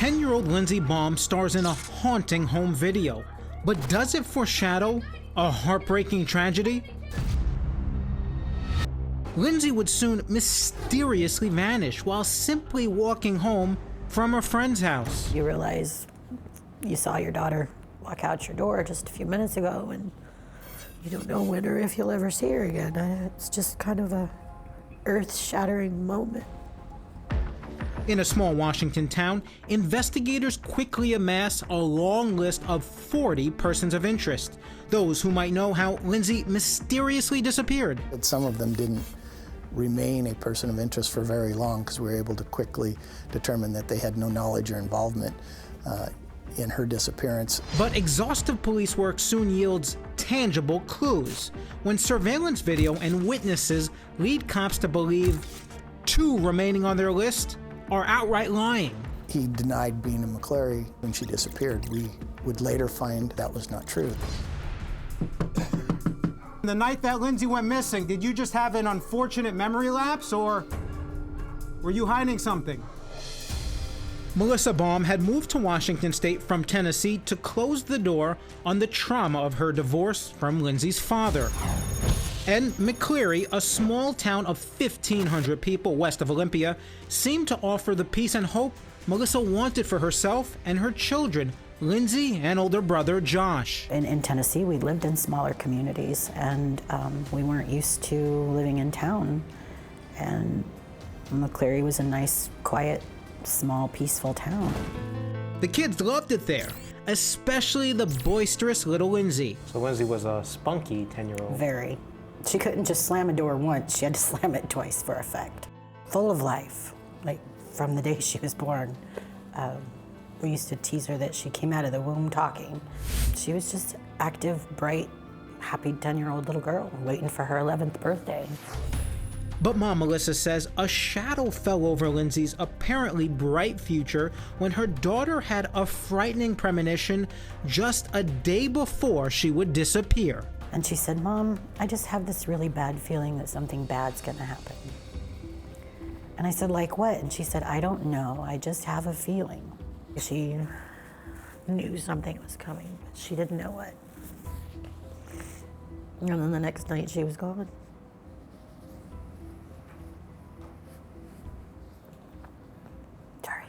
10-year-old Lindsey Baum stars in a haunting home video. But does it foreshadow a heartbreaking tragedy? Lindsey would soon mysteriously vanish while simply walking home from a friend's house. You realize you saw your daughter walk out your door just a few minutes ago, and you don't know when or if you'll ever see her again. It's just kind of a earth-shattering moment. In a small Washington town, investigators quickly amass a long list of 40 persons of interest, those who might know how Lindsey mysteriously disappeared. But some of them didn't remain a person of interest for very long because we were able to quickly determine that they had no knowledge or involvement in her disappearance. But exhaustive police work soon yields tangible clues when surveillance video and witnesses lead cops to believe 2 remaining on their list are outright lying. He denied being in McCleary when she disappeared. We would later find that was not true. The night that Lindsey went missing, did you just have an unfortunate memory lapse, or were you hiding something? Melissa Baum had moved to Washington State from Tennessee to close the door on the trauma of her divorce from Lindsey's father. And McCleary, a small town of 1,500 people west of Olympia, seemed to offer the peace and hope Melissa wanted for herself and her children, Lindsey and older brother Josh. In Tennessee, we lived in smaller communities, and we weren't used to living in town. And McCleary was a nice, quiet, small, peaceful town. The kids loved it there, especially the boisterous little Lindsey. So Lindsey was a spunky 10-year-old. Very. She couldn't just slam a door once, she had to slam it twice for effect. Full of life, like from the day she was born. We used to tease her that she came out of the womb talking. She was just active, bright, happy 10-year-old little girl waiting for her 11th birthday. But Mom Melissa says a shadow fell over Lindsey's apparently bright future when her daughter had a frightening premonition just a day before she would disappear. And she said, "Mom, I just have this really bad feeling that something bad's gonna happen." And I said, "Like what?" And she said, "I don't know, I just have a feeling." She knew something was coming, but she didn't know what. And then the next night she was gone. Sorry.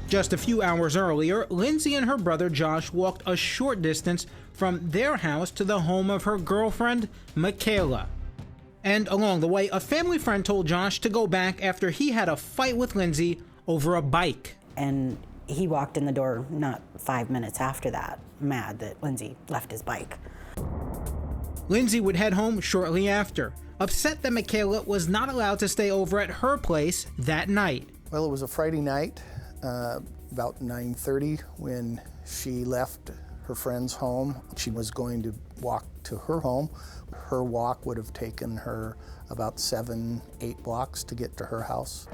Just a few hours earlier, Lindsey and her brother Josh walked a short distance from their house to the home of her girlfriend, Michaela. And along the way, a family friend told Josh to go back after he had a fight with Lindsey over a bike. And he walked in the door not 5 minutes after that, mad that Lindsey left his bike. Lindsey would head home shortly after, upset that Michaela was not allowed to stay over at her place that night. Well, it was a Friday night, about 9:30, when she left her friend's home. She was going to walk to her home. Her walk would have taken her about 7-8 blocks to get to her house.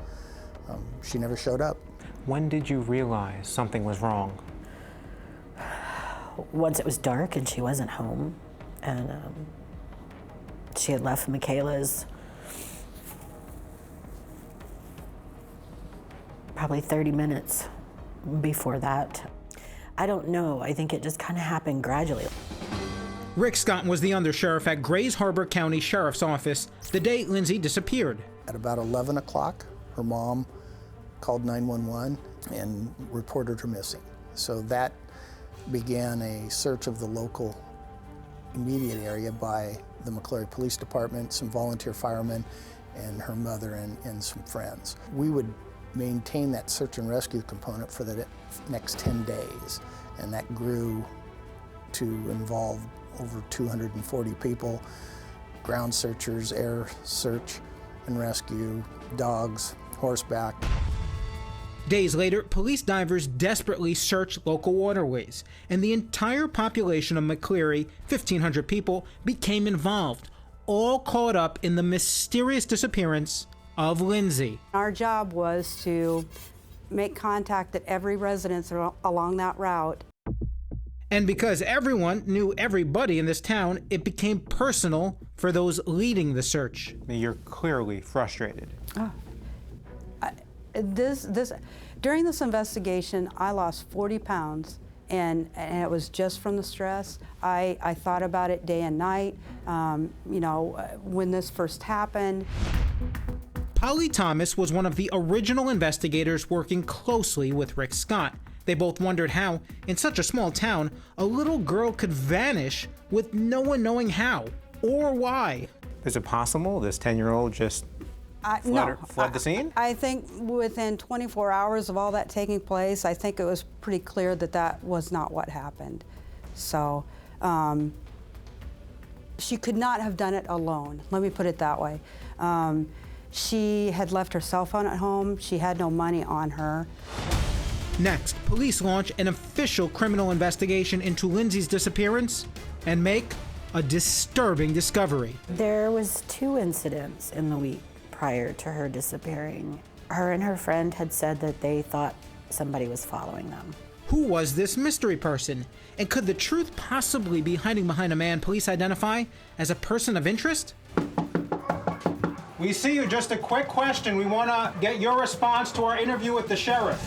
She never showed up. When did you realize something was wrong? Once it was dark and she wasn't home, and she had left Michaela's probably 30 minutes before that. I don't know, I think it just kind of happened gradually. Rick Scott was the undersheriff at Grays Harbor County Sheriff's Office the day Lindsey disappeared. At about 11 o'clock, her mom called 911 and reported her missing. So that began a search of the local immediate area by the McCleary Police Department, some volunteer firemen, and her mother and some friends. We would maintain that search and rescue component for the next 10 days, and that grew to involve over 240 people, ground searchers, air search and rescue, dogs, horseback. Days later, police divers desperately searched local waterways, and the entire population of McCleary, 1,500 people, became involved, all caught up in the mysterious disappearance of Lindsey. Our job was to make contact at every residence along that route. And because everyone knew everybody in this town, it became personal for those leading the search. You're clearly frustrated. This During this investigation, I lost 40 pounds, and it was just from the stress. I thought about it day and night, when this first happened. Polly Thomas was one of the original investigators working closely with Rick Scott. They both wondered how, in such a small town, a little girl could vanish with no one knowing how or why. Is it possible this 10-year-old just fled the scene? I think within 24 hours of all that taking place, I think it was pretty clear that that was not what happened. So she could not have done it alone. Let me put it that way. She had left her cell phone at home. She had no money on her. Next, police launch an official criminal investigation into Lindsey's disappearance and make a disturbing discovery. There was 2 incidents in the week prior to her disappearing. Her and her friend had said that they thought somebody was following them. Who was this mystery person? And could the truth possibly be hiding behind a man police identify as a person of interest? We see you. Just a quick question. We want to get your response to our interview with the sheriff.